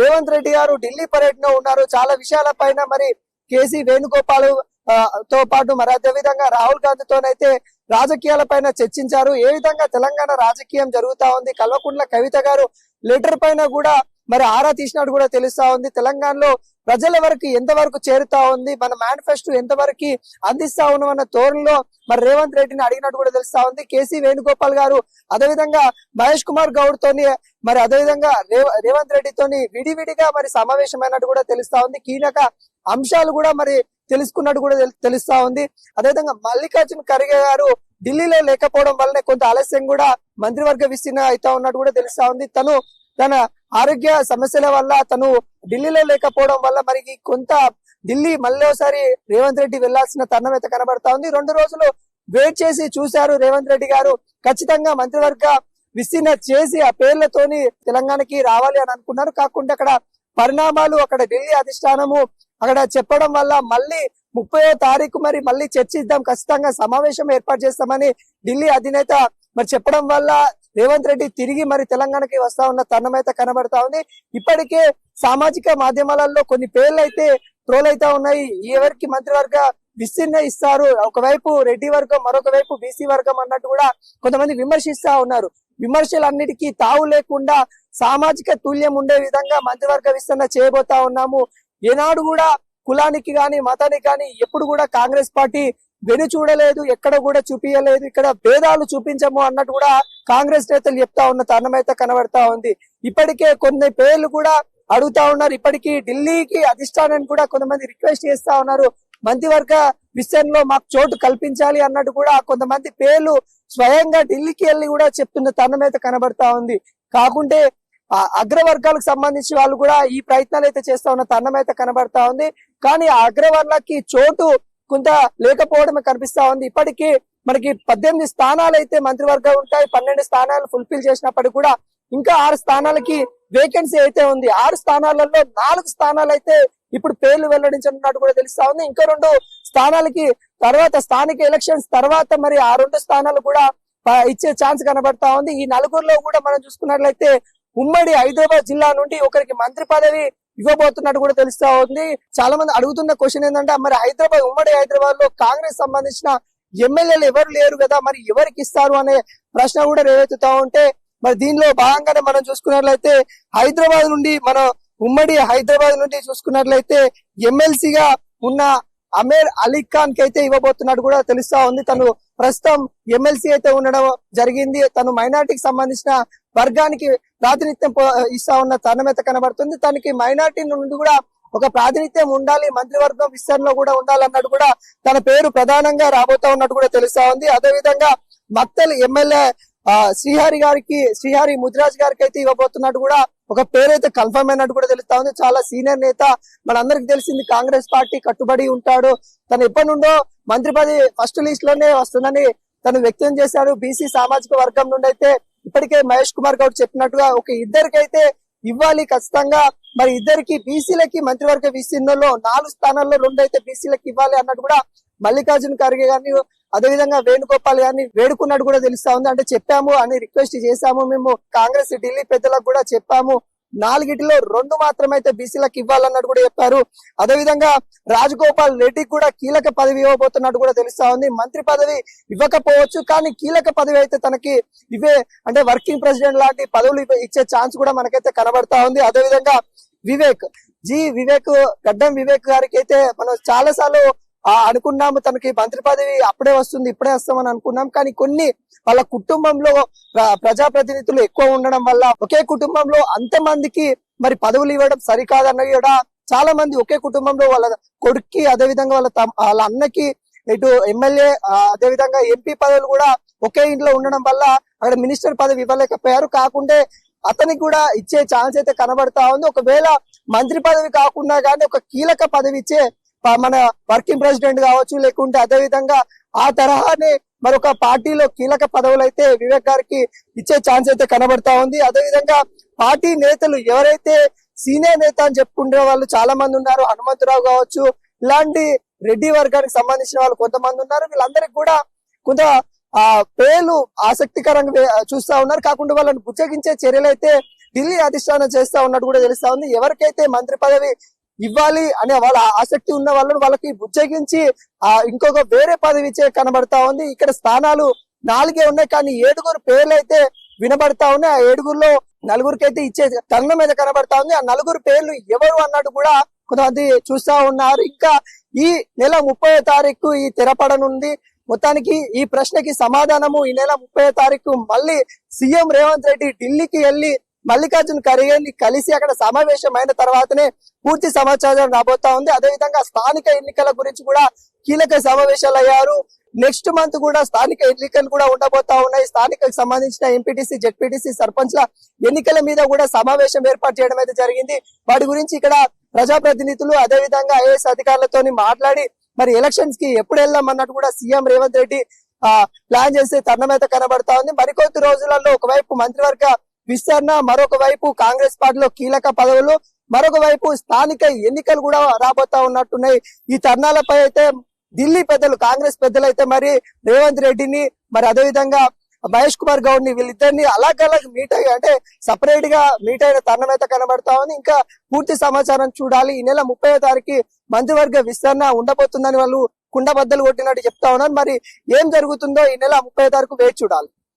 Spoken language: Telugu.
రేవంత్ రెడ్డి గారు ఢిల్లీ పర్యటన ఉన్నారు. చాలా విషయాల పైన మరి కేసీ వేణుగోపాల్ తో పాటు మరి అదే విధంగా రాహుల్ గాంధీతోనైతే రాజకీయాల పైన చర్చించారు. ఏ విధంగా తెలంగాణ రాజకీయం జరుగుతా ఉంది, కల్వకుంట్ల కవిత గారు లెటర్ పైన కూడా మరి ఆరా తీసినట్టు కూడా తెలుస్తా ఉంది. తెలంగాణలో ప్రజల వరకు ఎంతవరకు చేరుతా ఉంది, మన మేనిఫెస్టో ఎంతవరకు అందిస్తా ఉన్నామన్న ధోరణిలో మరి రేవంత్ రెడ్డిని అడిగినట్టు కూడా తెలుస్తా ఉంది. కేసీ వేణుగోపాల్ గారు అదేవిధంగా మహేష్ కుమార్ గౌడ్ తోని మరి అదేవిధంగా రేవంత్ రెడ్డితోని విడివిడిగా మరి సమావేశమైనట్టు కూడా తెలుస్తా ఉంది. కీలక అంశాలు కూడా మరి తెలుసుకున్నట్టు కూడా తెలుస్తా ఉంది. అదేవిధంగా మల్లికార్జున ఖర్గే గారు ఢిల్లీలో లేకపోవడం వల్లనే కొంత ఆలస్యం కూడా మంత్రివర్గ విస్తరణ అయితా ఉన్నట్టు కూడా తెలుస్తా ఉంది. తన ఆరోగ్య సమస్యల వల్ల తను ఢిల్లీలో లేకపోవడం వల్ల మరి కొంత ఢిల్లీ మళ్ళీ ఒకసారి రేవంత్ రెడ్డి వెళ్లాల్సిన తరుణం అయితే కనబడతా ఉంది. 2 రోజులు వెయిట్ చేసి చూశారు రేవంత్ రెడ్డి గారు. ఖచ్చితంగా మంత్రివర్గ విస్తరణ చేసి ఆ పేర్లతోని తెలంగాణకి రావాలి అని అనుకున్నారు. కాకుండా అక్కడ పరిణామాలు, అక్కడ ఢిల్లీ అధిష్టానము అక్కడ చెప్పడం వల్ల మళ్ళీ 30వ తారీఖు మరి మళ్ళీ చర్చిద్దాం, ఖచ్చితంగా సమావేశం ఏర్పాటు చేస్తామని ఢిల్లీ అధినేత మరి చెప్పడం వల్ల రేవంత్ రెడ్డి తిరిగి మరి తెలంగాణకి వస్తా ఉన్న తరుణం అయితే కనబడతా ఉంది. ఇప్పటికే సామాజిక మాధ్యమాలలో కొన్ని పేర్లు అయితే ట్రోల్ అయితే ఉన్నాయి. ఎవరికి మంత్రివర్గ విస్తరణ ఇస్తారు, ఒకవైపు రెడ్డి వర్గం, మరొక వైపు బీసీ వర్గం అన్నట్టు కూడా కొంతమంది విమర్శిస్తా ఉన్నారు. విమర్శలన్నిటికీ తావు లేకుండా సామాజిక తుల్యం ఉండే విధంగా మంత్రివర్గ విస్తరణ చేయబోతా ఉన్నాము. ఏనాడు కూడా కులానికి గాని మతానికి గాని ఎప్పుడు కూడా కాంగ్రెస్ పార్టీ వెను చూడలేదు, ఎక్కడ కూడా చూపించలేదు, ఇక్కడ భేదాలు చూపించము అన్నట్టు కూడా కాంగ్రెస్ నేతలు చెప్తా ఉన్న తరుణం అయితే కనబడతా ఉంది. ఇప్పటికే కొన్ని పేర్లు కూడా అడుగుతా ఉన్నారు. ఇప్పటికీ ఢిల్లీకి అధిష్టానాన్ని కూడా కొంతమంది రిక్వెస్ట్ చేస్తా ఉన్నారు, మంత్రివర్గ విస్తరణలో మాకు చోటు కల్పించాలి అన్నట్టు కూడా కొంతమంది పేర్లు స్వయంగా ఢిల్లీకి వెళ్ళి కూడా చెప్తున్న తరుణం అయితే కనబడతా ఉంది. కాకుంటే అగ్రవర్గాలకు సంబంధించి వాళ్ళు కూడా ఈ ప్రయత్నాలు అయితే చేస్తా ఉన్న తరుణం అయితే కనబడతా ఉంది. కానీ ఆ అగ్రవర్గాలకి చోటు కొంత లేకపోవడమే కనిపిస్తా ఉంది. ఇప్పటికీ మనకి 18 స్థానాలు అయితే మంత్రివర్గం ఉంటాయి. 12 స్థానాలు ఫుల్ఫిల్ చేసినప్పటికీ కూడా ఇంకా 6 స్థానాలకి వేకెన్సీ అయితే ఉంది. 6 స్థానాలలో 4 స్థానాలు అయితే ఇప్పుడు పేర్లు వెల్లడించనున్నట్టు కూడా తెలుస్తా ఉంది. ఇంకా 2 స్థానాలకి తర్వాత స్థానిక ఎలక్షన్స్ తర్వాత మరి ఆ 2 స్థానాలు కూడా ఇచ్చే ఛాన్స్ కనబడతా ఉంది. ఈ 4గురిలో కూడా మనం చూసుకున్నట్లయితే ఉమ్మడి హైదరాబాద్ జిల్లా నుండి ఒకరికి మంత్రి పదవి ఇవ్వబోతున్నట్టు కూడా తెలుస్తా ఉంది. చాలా మంది అడుగుతున్న క్వశ్చన్ ఏంటంటే, మరి ఉమ్మడి హైదరాబాద్ లో కాంగ్రెస్ సంబంధించిన ఎమ్మెల్యేలు ఎవరు లేరు కదా, మరి ఎవరికి ఇస్తారు అనే ప్రశ్న కూడా రేవెత్తుతా ఉంటే, మరి దీనిలో భాగంగానే మనం చూసుకున్నట్లయితే హైదరాబాద్ నుండి ఉమ్మడి హైదరాబాద్ నుండి చూసుకున్నట్లయితే ఎమ్మెల్సీగా ఉన్న అమీర్ అలీ ఖాన్ కి అయితే ఇవ్వబోతున్నట్టు కూడా తెలుస్తా ఉంది. తను ప్రస్తుతం ఎమ్మెల్సీ అయితే ఉండడం జరిగింది. తను మైనార్టీకి సంబంధించిన వర్గానికి ప్రాతినిధ్యం ఇస్తా ఉన్న తరుణం అయితే కనబడుతుంది. తనకి మైనార్టీ నుండి కూడా ఒక ప్రాతినిధ్యం ఉండాలి, మంత్రివర్గం విస్తరణలో కూడా ఉండాలన్నట్టు కూడా తన పేరు ప్రధానంగా రాబోతా ఉన్నట్టు కూడా తెలుస్తా ఉంది. అదేవిధంగా మక్తల్ ఎమ్మెల్యే శ్రీహరి ముదిరాజ్ గారికి అయితే ఇవ్వబోతున్నట్టు కూడా ఒక పేరైతే కన్ఫర్మ్ అయినట్టు కూడా తెలుస్తా ఉంది. చాలా సీనియర్ నేత, మనందరికి తెలిసింది కాంగ్రెస్ పార్టీ కట్టుబడి ఉంటాడు. తను ఎప్పటి నుండో మంత్రి పదవి ఫస్ట్ లిస్ట్ లోనే వస్తుందని తను వ్యక్తం చేశాడు. బీసీ సామాజిక వర్గం నుండి అయితే ఇప్పటికే మహేష్ కుమార్ గౌడ్ చెప్పినట్టుగా ఒక ఇద్దరికైతే ఇవ్వాలి ఖచ్చితంగా. మరి ఇద్దరికి బీసీలకి మంత్రివర్గ విస్తరణలో 4 స్థానాల్లో 2 అయితే బీసీలకి ఇవ్వాలి అన్నట్టు కూడా మల్లికార్జున ఖర్గే గారిని అదేవిధంగా వేణుగోపాల్ గారిని వేడుకున్నట్టు కూడా తెలుస్తా ఉంది. అంటే చెప్పాము అని రిక్వెస్ట్ చేశాము, మేము కాంగ్రెస్ ఢిల్లీ పెద్దలకు కూడా చెప్పాము, 4గిటిలో 2 మాత్రమైతే బీసీలకు ఇవ్వాలన్నట్టు కూడా చెప్పారు. అదేవిధంగా రాజగోపాల్ రెడ్డికి కూడా కీలక పదవి ఇవ్వబోతున్నట్టు కూడా తెలుస్తా ఉంది. మంత్రి పదవి ఇవ్వకపోవచ్చు, కానీ కీలక పదవి అయితే తనకి ఇవే అంటే వర్కింగ్ ప్రెసిడెంట్ లాంటి పదవులు ఇచ్చే ఛాన్స్ కూడా మనకైతే కనబడతా ఉంది. అదేవిధంగా గడ్డం వివేక్ గారికి అయితే మనం చాలా సార్లు అనుకున్నాము, తనకి మంత్రి పదవి అప్పుడే వస్తుంది ఇప్పుడే వస్తామని అనుకున్నాం. కానీ కొన్ని వాళ్ళ కుటుంబంలో ప్రజాప్రతినిధులు ఎక్కువ ఉండడం వల్ల ఒకే కుటుంబంలో అంతమందికి మరి పదవులు ఇవ్వడం సరికాదన్న కూడా చాలా మంది ఒకే కుటుంబంలో వాళ్ళ కొడుక్కి అదేవిధంగా వాళ్ళ అన్నకి ఇటు ఎమ్మెల్యే అదేవిధంగా ఎంపీ పదవులు కూడా ఒకే ఇంట్లో ఉండడం వల్ల అక్కడ మినిస్టర్ పదవి ఇవ్వలేకపోయారు. కాకుంటే అతనికి కూడా ఇచ్చే ఛాన్స్ అయితే కనబడతా ఉంది. ఒకవేళ మంత్రి పదవి కాకుండా గానీ ఒక కీలక పదవి ఇచ్చే మన వర్కింగ్ ప్రెసిడెంట్ కావచ్చు, లేకుంటే అదే విధంగా ఆ తరహానే మరొక పార్టీలో కీలక పదవులు అయితే వివేక్ గారికి ఇచ్చే ఛాన్స్ అయితే కనబడతా ఉంది. అదే విధంగా పార్టీ నేతలు ఎవరైతే సీనియర్ నేత అని చెప్పుకునే వాళ్ళు చాలా మంది ఉన్నారు. హనుమంతరావు కావచ్చు, ఇలాంటి రెడ్డి వర్గానికి సంబంధించిన వాళ్ళు కొంతమంది ఉన్నారు. వీళ్ళందరికీ కూడా కొంత పేర్లు ఆసక్తికరంగా చూస్తా ఉన్నారు. కాకుండా వాళ్ళని బుచ్చగించే చర్యలు అయితే ఢిల్లీ అధిష్టానం చేస్తా ఉన్నట్టు కూడా తెలుస్తా ఉంది. ఎవరికైతే మంత్రి పదవి ఇవ్వాలి అనే వాళ్ళ ఆసక్తి ఉన్న వాళ్ళకి బుజ్జగించి ఇంకొక వేరే పదవి ఇచ్చే కనబడతా ఉంది. ఇక్కడ స్థానాలు 4 ఉన్నాయి, కానీ 7 పేర్లు అయితే వినబడతా ఉన్నాయి. ఆ 7లో 4 ఇచ్చే తరుణం మీద కనబడతా ఉంది. ఆ 4 పేర్లు ఎవరు అన్నట్టు కూడా కొంతమంది చూస్తా ఉన్నారు. ఇంకా ఈ నెల 30వ తారీఖు ఈ తెరపడనుంది. మొత్తానికి ఈ ప్రశ్నకి సమాధానము ఈ నెల 30వ తారీఖు మళ్ళీ సీఎం రేవంత్ రెడ్డి ఢిల్లీకి వెళ్లి మల్లికార్జున్ ఖర్గేని కలిసి అక్కడ సమావేశం అయిన తర్వాతనే పూర్తి సమాచారం రాబోతా ఉంది. అదేవిధంగా స్థానిక ఎన్నికల గురించి కూడా కీలక సమావేశాలు అయ్యారు. నెక్స్ట్ మంత్ కూడా స్థానిక ఎన్నికలు కూడా ఉండబోతా ఉన్నాయి. స్థానికకు సంబంధించిన ఎంపీటీసీ, జెడ్పీటీసీ, సర్పంచ్ల ఎన్నికల మీద కూడా సమావేశం ఏర్పాటు చేయడం అయితే జరిగింది. వాటి గురించి ఇక్కడ ప్రజాప్రతినిధులు అదేవిధంగా ఐఏఎస్ అధికారులతో మాట్లాడి మరి ఎలక్షన్స్ కి ఎప్పుడు వెళ్దాం అన్నట్టు కూడా సీఎం రేవంత్ రెడ్డి ప్లాన్ చేసే తరుణం అయితే కనబడతా ఉంది. మరికొద్ది రోజులలో ఒకవైపు మంత్రివర్గ విస్తరణ, మరొక వైపు కాంగ్రెస్ పార్టీలో కీలక పదవులు, మరొక వైపు స్థానిక ఎన్నికలు కూడా రాబోతా ఉన్నట్టున్నాయి. ఈ తరుణాలపై అయితే ఢిల్లీ పెద్దలు, కాంగ్రెస్ పెద్దలు అయితే మరి రేవంత్ రెడ్డిని మరి అదేవిధంగా మహేష్ కుమార్ గౌడ్ ని వీళ్ళిద్దరిని అలాగ మీట్ అయ్యి అంటే సపరేట్ గా మీట్ అయిన తరుణం అయితే కనబడతా ఉంది. ఇంకా పూర్తి సమాచారం చూడాలి. ఈ నెల 30వ తారీఖు మంత్రివర్గ విస్తరణ ఉండబోతుందని వాళ్ళు కుండబద్దలు కొట్టినట్టు చెప్తా ఉన్నారు. మరి ఏం జరుగుతుందో ఈ నెల 30వ తారీఖు వేచి చూడాలి.